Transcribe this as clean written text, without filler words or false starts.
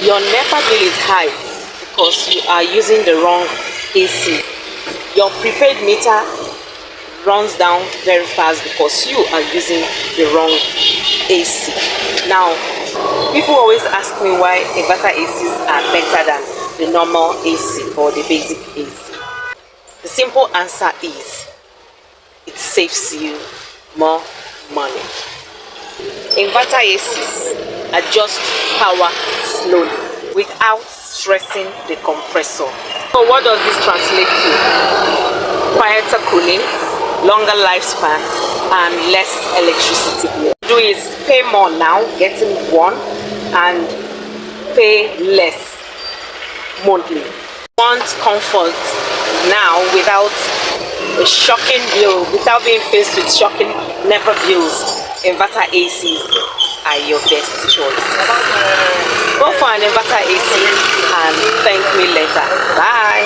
Your NEPA bill is high because you are using the wrong AC. Your prepaid meter runs down very fast because you are using the wrong AC. Now, people always ask me why inverter ACs are better than the normal AC or the basic AC. The simple answer is it saves you more money. Inverter ACs adjust power slowly without stressing the compressor. So what does this translate to? Quieter cooling, longer lifespan, and less electricity bill. Do is pay more now, getting one, and pay less monthly. Want comfort now without a shocking bill, without being faced with shocking NEPA bills. Inverter ACs are your best choice. Go for an inverter AC and thank me later. Bye.